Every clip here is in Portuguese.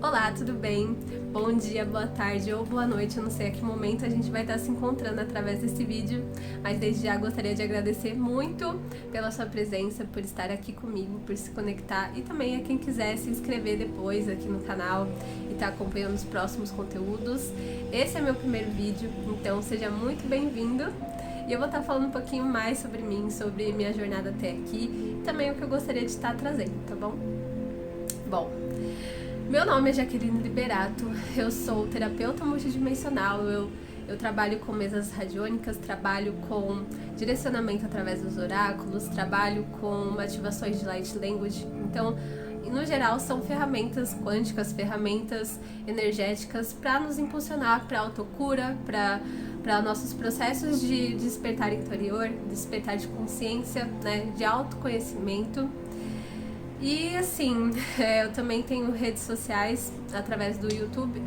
Olá, tudo bem? Bom dia, boa tarde ou boa noite, eu não sei a que momento a gente vai estar se encontrando através desse vídeo, mas desde já gostaria de agradecer muito pela sua presença, por estar aqui comigo, por se conectar e também a quem quiser se inscrever depois aqui no canal e estar acompanhando os próximos conteúdos. Esse é meu primeiro vídeo, então seja muito bem-vindo e eu vou estar falando um pouquinho mais sobre mim, sobre minha jornada até aqui e também o que eu gostaria de estar trazendo, tá bom? Bom, meu nome é Jaqueline Liberato, eu sou terapeuta multidimensional, eu trabalho com mesas radiônicas, trabalho com direcionamento através dos oráculos, trabalho com ativações de light language, então, no geral, são ferramentas quânticas, ferramentas energéticas para nos impulsionar para a autocura, para nossos processos de despertar interior, despertar de consciência, né, de autoconhecimento. E assim, eu também tenho redes sociais através do YouTube,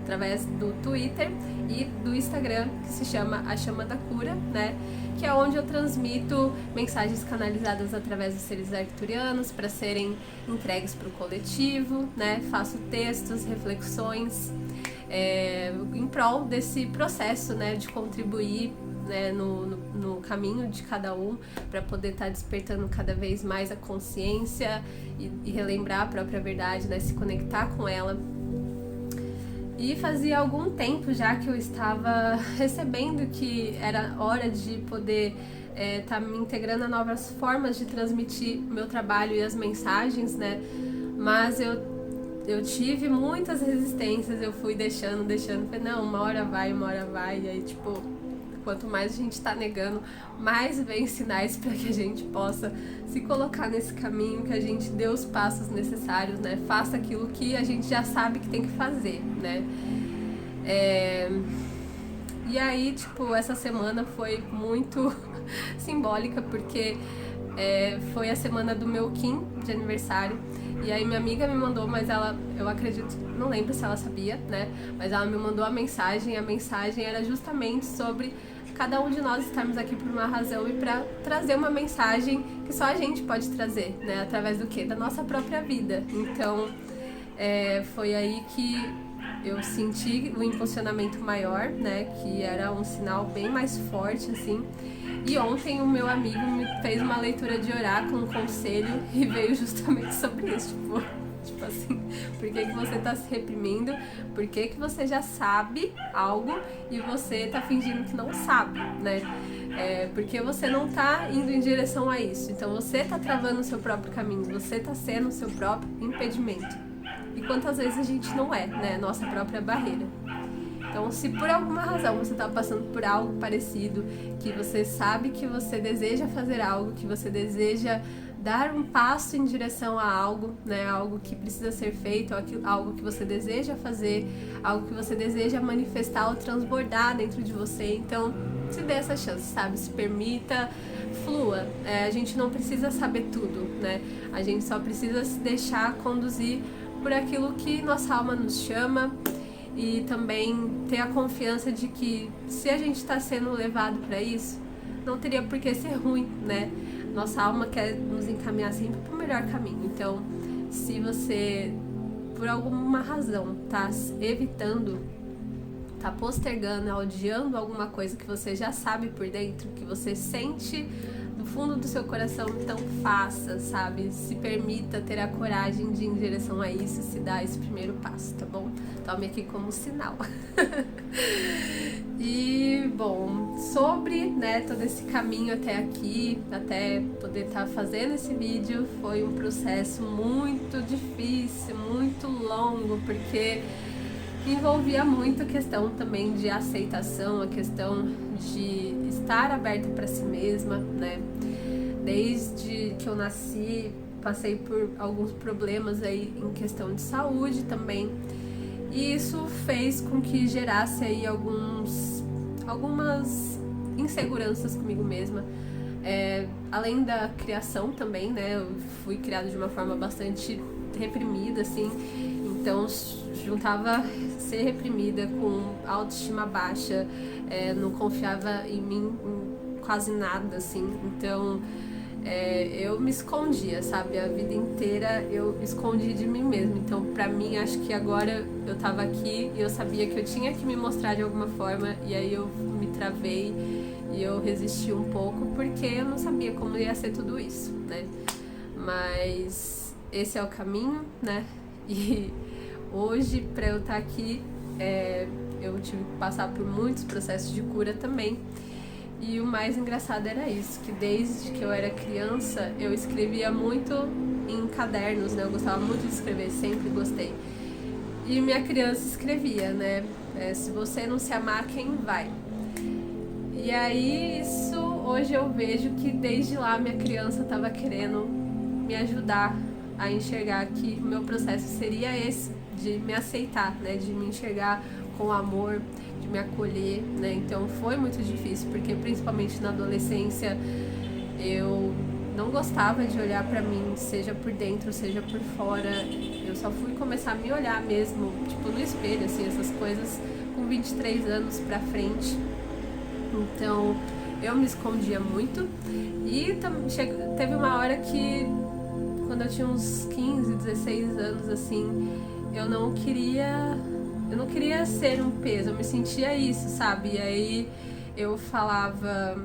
através do Twitter e do Instagram, que se chama A Chama da Cura, né? Que é onde eu transmito mensagens canalizadas através dos seres arcturianos para serem entregues para o coletivo, né? Faço textos, reflexões em prol desse processo, né? De contribuir, né, no caminho de cada um, para poder estar despertando cada vez mais a consciência e relembrar a própria verdade, né, se conectar com ela. E fazia algum tempo já que eu estava recebendo que era hora de poder estar me integrando a novas formas de transmitir o meu trabalho e as mensagens, né, mas eu tive muitas resistências, eu fui deixando, falei, não, uma hora vai, e aí tipo, quanto mais a gente está negando, mais vem sinais para que a gente possa se colocar nesse caminho, que a gente dê os passos necessários, né? Faça aquilo que a gente já sabe que tem que fazer, né? E aí, tipo, essa semana foi muito simbólica, porque foi a semana do meu Kim de aniversário. E aí minha amiga me mandou, mas ela, eu acredito, não lembro se ela sabia, né? Mas ela me mandou a mensagem era justamente sobre cada um de nós estarmos aqui por uma razão e para trazer uma mensagem que só a gente pode trazer, né? Através do quê? Da nossa própria vida. Então, foi aí que eu senti o impulsionamento maior, né? Que era um sinal bem mais forte, assim. E ontem o meu amigo me fez uma leitura de oráculo, um conselho, e veio justamente sobre isso, tipo assim, por que você tá se reprimindo, por que você já sabe algo e você tá fingindo que não sabe, né? Porque você não tá indo em direção a isso, então você tá travando o seu próprio caminho, você tá sendo o seu próprio impedimento. E quantas vezes a gente não é, né? Nossa própria barreira. Então, se por alguma razão você está passando por algo parecido, que você sabe que você deseja fazer algo, que você deseja dar um passo em direção a algo, né, algo que precisa ser feito, algo que você deseja fazer, algo que você deseja manifestar ou transbordar dentro de você, então se dê essa chance, sabe? Se permita, flua. A gente não precisa saber tudo, né? A gente só precisa se deixar conduzir por aquilo que nossa alma nos chama. E também ter a confiança de que se a gente está sendo levado para isso, não teria por que ser ruim, né? Nossa alma quer nos encaminhar sempre para o melhor caminho. Então, se você, por alguma razão, tá evitando, tá postergando, odiando alguma coisa que você já sabe por dentro, que você sente do fundo do seu coração, então faça, sabe? Se permita ter a coragem de ir em direção a isso, se dar esse primeiro passo, tá bom? Tome aqui como sinal. E, bom, sobre, né, todo esse caminho até aqui, até poder estar fazendo esse vídeo, foi um processo muito difícil, muito longo, porque envolvia muito a questão também de aceitação, a questão de estar aberta para si mesma, né? Desde que eu nasci, passei por alguns problemas aí em questão de saúde também. E isso fez com que gerasse aí algumas inseguranças comigo mesma. Além da criação também, né? Eu fui criada de uma forma bastante reprimida, assim. Então, juntava ser reprimida com autoestima baixa, não confiava em mim em quase nada, assim. Então, eu me escondia, sabe? A vida inteira eu me escondi de mim mesma. Então, pra mim, acho que agora eu tava aqui e eu sabia que eu tinha que me mostrar de alguma forma, e aí eu me travei e eu resisti um pouco porque eu não sabia como ia ser tudo isso, né? Mas esse é o caminho, né? E hoje, pra eu estar aqui, eu tive que passar por muitos processos de cura também. E o mais engraçado era isso, que desde que eu era criança, eu escrevia muito em cadernos, né? Eu gostava muito de escrever, sempre gostei. E minha criança escrevia, né? Se você não se amar, quem vai? E aí, isso, hoje eu vejo que desde lá minha criança estava querendo me ajudar a enxergar que o meu processo seria esse, de me aceitar, né? De me enxergar com amor, de me acolher, né? Então foi muito difícil, porque principalmente na adolescência eu não gostava de olhar pra mim, seja por dentro, seja por fora. Eu só fui começar a me olhar mesmo, tipo no espelho, assim, essas coisas, com 23 anos pra frente. Então eu me escondia muito e teve uma hora que, quando eu tinha uns 15, 16 anos, assim, eu não queria ser um peso, eu me sentia isso, sabe? E aí eu falava,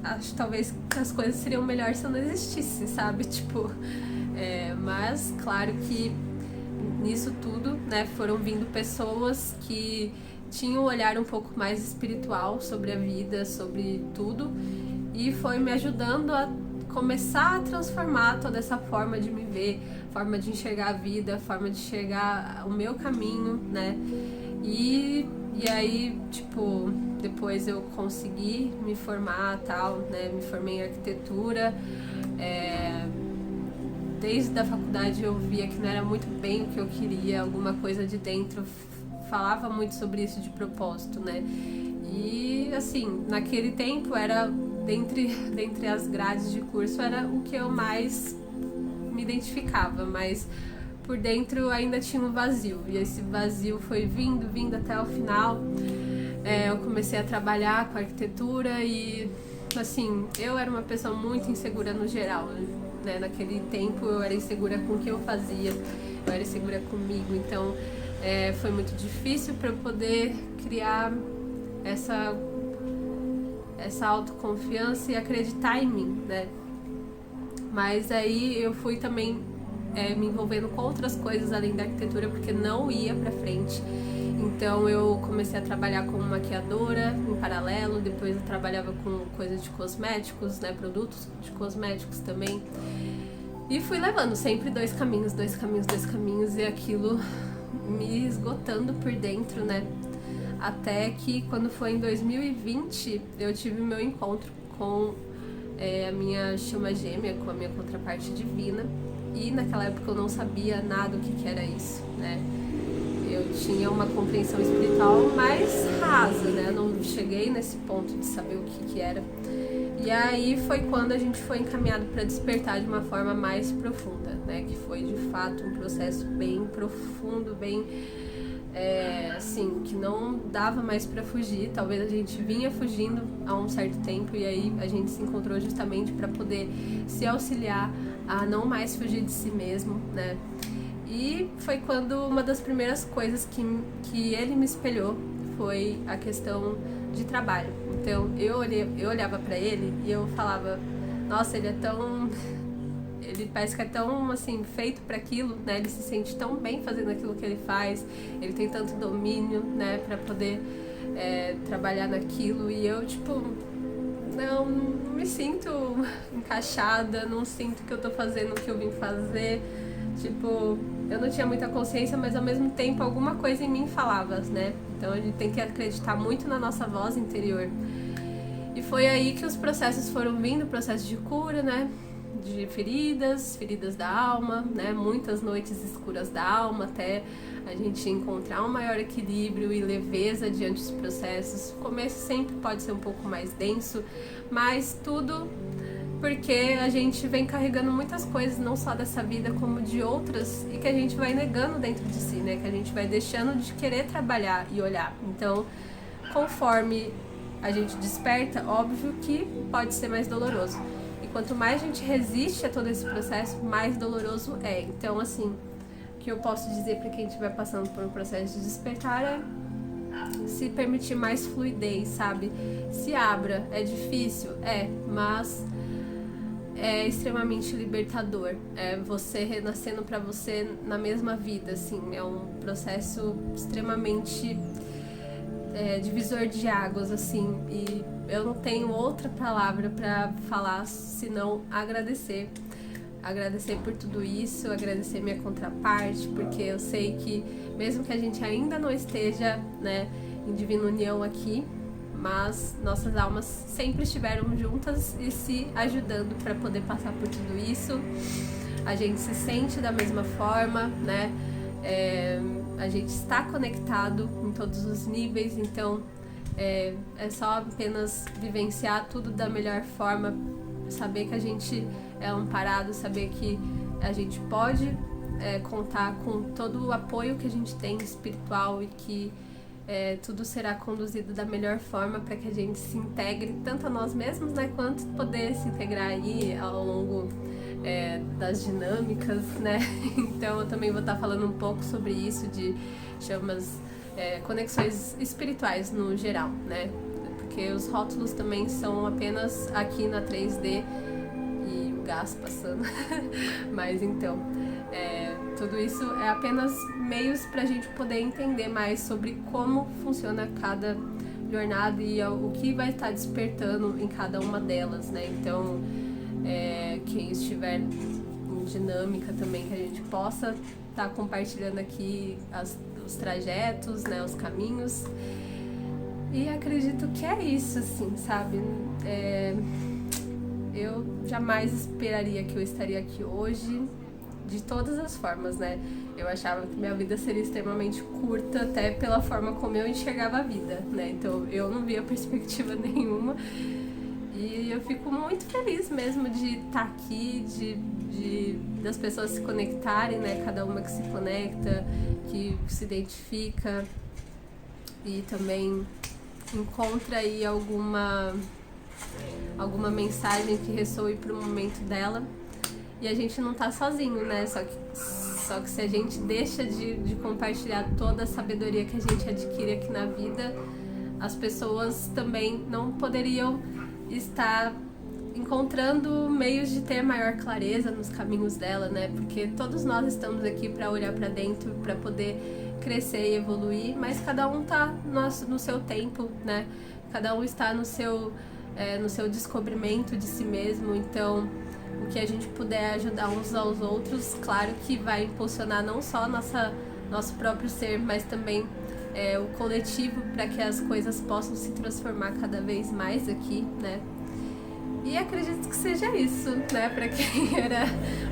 acho que talvez as coisas seriam melhor se eu não existisse, sabe? Tipo, mas claro que nisso tudo, né, foram vindo pessoas que tinham um olhar um pouco mais espiritual sobre a vida, sobre tudo, e foi me ajudando a começar a transformar toda essa forma de me ver, forma de enxergar a vida, forma de enxergar o meu caminho, né? E aí, tipo, depois eu consegui me formar, tal, né? Me formei em arquitetura. Desde a faculdade eu via que não era muito bem o que eu queria, alguma coisa de dentro falava muito sobre isso de propósito, né? E assim, naquele tempo era, dentre as grades de curso, era o que eu mais me identificava, mas por dentro ainda tinha um vazio, e esse vazio foi vindo até o final. Eu comecei a trabalhar com arquitetura e, assim, eu era uma pessoa muito insegura no geral, né? Naquele tempo eu era insegura com o que eu fazia, eu era insegura comigo, então foi muito difícil para eu poder criar essa autoconfiança e acreditar em mim, né? Mas aí eu fui também me envolvendo com outras coisas além da arquitetura, porque não ia pra frente. Então eu comecei a trabalhar como maquiadora em paralelo, depois eu trabalhava com coisas de cosméticos, né, produtos de cosméticos também. E fui levando sempre dois caminhos, e aquilo me esgotando por dentro, né? Até que quando foi em 2020, eu tive meu encontro com a minha chama gêmea, com a minha contraparte divina. E naquela época eu não sabia nada o que era isso, né? Eu tinha uma compreensão espiritual mais rasa, né? Eu não cheguei nesse ponto de saber o que era. E aí foi quando a gente foi encaminhado para despertar de uma forma mais profunda, né? Que foi de fato um processo bem profundo, bem assim, que não dava mais para fugir. Talvez a gente vinha fugindo há um certo tempo, e aí a gente se encontrou justamente para poder se auxiliar a não mais fugir de si mesmo, né? E foi quando uma das primeiras coisas que ele me espelhou foi a questão de trabalho. Então eu olhava para ele e eu falava, nossa, ele parece que é tão, assim, feito para aquilo, né? Ele se sente tão bem fazendo aquilo que ele faz, ele tem tanto domínio, né, para poder trabalhar naquilo, e eu, tipo, não me sinto encaixada, não sinto que eu tô fazendo o que eu vim fazer. Tipo, eu não tinha muita consciência, mas ao mesmo tempo alguma coisa em mim falava, né? Então a gente tem que acreditar muito na nossa voz interior. E foi aí que os processos foram vindo, processo de cura, né? De feridas da alma, né? Muitas noites escuras da alma, até a gente encontrar um maior equilíbrio e leveza diante dos processos. O começo sempre pode ser um pouco mais denso, mas tudo porque a gente vem carregando muitas coisas, não só dessa vida, como de outras, e que a gente vai negando dentro de si, né? Que a gente vai deixando de querer trabalhar e olhar. Então, conforme a gente desperta, óbvio que pode ser mais doloroso. E quanto mais a gente resiste a todo esse processo, mais doloroso é. Então, assim, o que eu posso dizer para quem estiver passando por um processo de despertar é se permitir mais fluidez, sabe? Se abra, é difícil, mas é extremamente libertador. É você renascendo para você na mesma vida, assim, é um processo extremamente divisor de águas, assim, e eu não tenho outra palavra para falar senão agradecer. Agradecer por tudo isso, agradecer minha contraparte, porque eu sei que mesmo que a gente ainda não esteja, né, em divina união aqui, mas nossas almas sempre estiveram juntas e se ajudando para poder passar por tudo isso. A gente se sente da mesma forma, né? A gente está conectado em todos os níveis, então é só apenas vivenciar tudo da melhor forma, saber que a gente é amparado, saber que a gente pode contar com todo o apoio que a gente tem espiritual e que tudo será conduzido da melhor forma para que a gente se integre tanto a nós mesmos, né, quanto poder se integrar aí ao longo das dinâmicas, né? Então eu também vou estar falando um pouco sobre isso, de chamas conexões espirituais no geral, né? Porque os rótulos também são apenas aqui na 3D e o gás passando. Mas então, tudo isso é apenas meios para a gente poder entender mais sobre como funciona cada jornada e o que vai estar despertando em cada uma delas, né? Então, quem estiver em dinâmica também, que a gente possa estar compartilhando aqui os trajetos, né, os caminhos. E acredito que é isso, assim, sabe? Eu jamais esperaria que eu estaria aqui hoje, de todas as formas, né? Eu achava que minha vida seria extremamente curta, até pela forma como eu enxergava a vida, né? Então eu não via perspectiva nenhuma. E eu fico muito feliz mesmo de estar aqui, das pessoas se conectarem, né? Cada uma que se conecta, que se identifica e também encontra aí alguma mensagem que ressoe para o momento dela. E a gente não tá sozinho, né? Só que se a gente deixa de compartilhar toda a sabedoria que a gente adquire aqui na vida, as pessoas também não poderiam estar encontrando meios de ter maior clareza nos caminhos dela, né? Porque todos nós estamos aqui para olhar para dentro, para poder crescer e evoluir, mas cada um tá no seu tempo, né? Cada um está no seu descobrimento de si mesmo. Então, o que a gente puder ajudar uns aos outros, claro que vai impulsionar não só nosso próprio ser, mas também o coletivo, para que as coisas possam se transformar cada vez mais aqui, né? E acredito que seja isso, né? Para quem era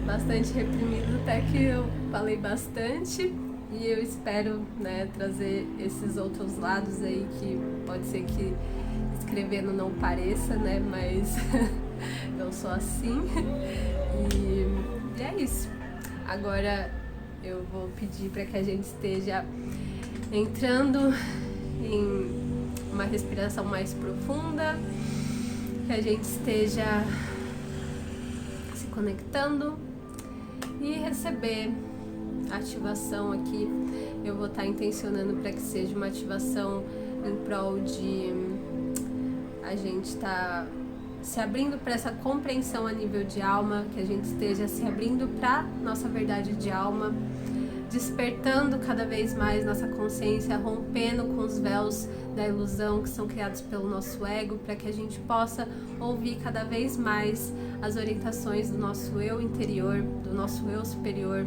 bastante reprimido, até que eu falei bastante. E eu espero, né, trazer esses outros lados aí, que pode ser que escrevendo não pareça, né? Mas eu sou assim. E é isso. Agora eu vou pedir para que a gente esteja entrando em uma respiração mais profunda, que a gente esteja se conectando e receber a ativação aqui. Eu vou estar intencionando para que seja uma ativação em prol de a gente estar se abrindo para essa compreensão a nível de alma, que a gente esteja se abrindo para nossa verdade de alma, despertando cada vez mais nossa consciência, rompendo com os véus da ilusão que são criados pelo nosso ego, para que a gente possa ouvir cada vez mais as orientações do nosso eu interior, do nosso eu superior,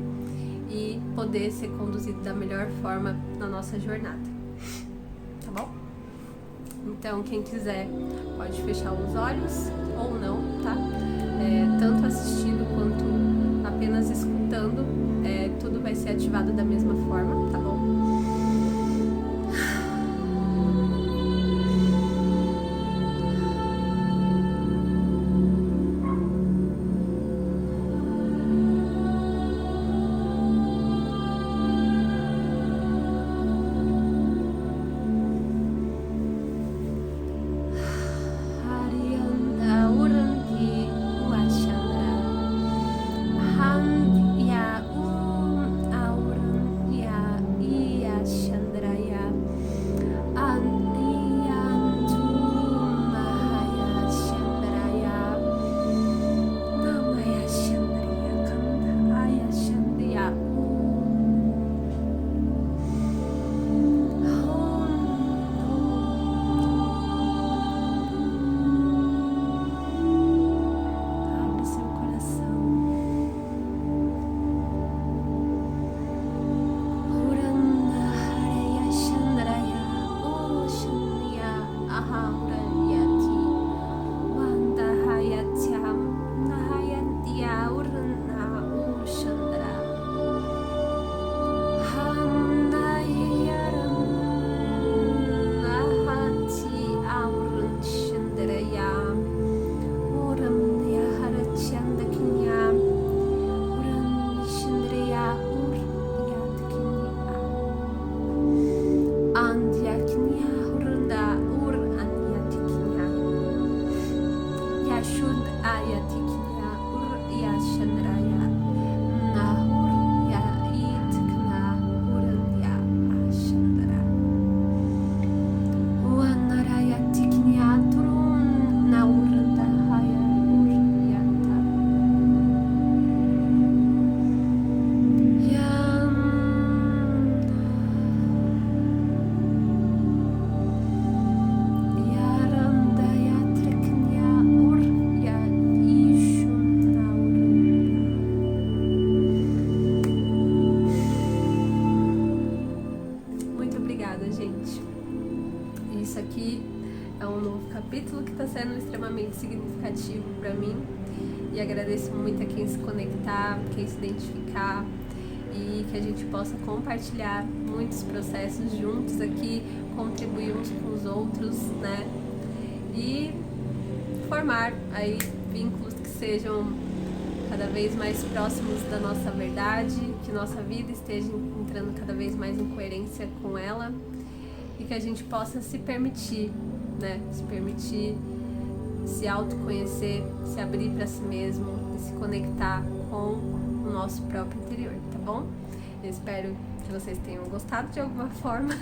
e poder ser conduzido da melhor forma na nossa jornada. Tá bom? Então, quem quiser pode fechar os olhos ou não, tá? Tanto assistindo quanto apenas escutando, tudo vai ser ativado da mesma forma, tá bom? capítulo que está sendo extremamente significativo para mim. E agradeço muito a quem se conectar, quem se identificar, e que a gente possa compartilhar muitos processos juntos aqui, contribuir uns com os outros, né? E formar aí vínculos que sejam cada vez mais próximos da nossa verdade, que nossa vida esteja entrando cada vez mais em coerência com ela, e que a gente possa se permitir, né? Se permitir se autoconhecer, se abrir para si mesmo e se conectar com o nosso próprio interior, tá bom? Eu espero que vocês tenham gostado de alguma forma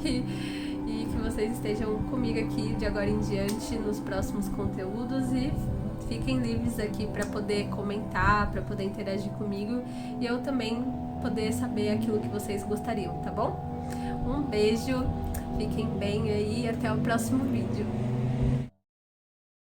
e que vocês estejam comigo aqui de agora em diante nos próximos conteúdos, e fiquem livres aqui para poder comentar, para poder interagir comigo e eu também poder saber aquilo que vocês gostariam, tá bom? Um beijo, fiquem bem aí e até o próximo vídeo.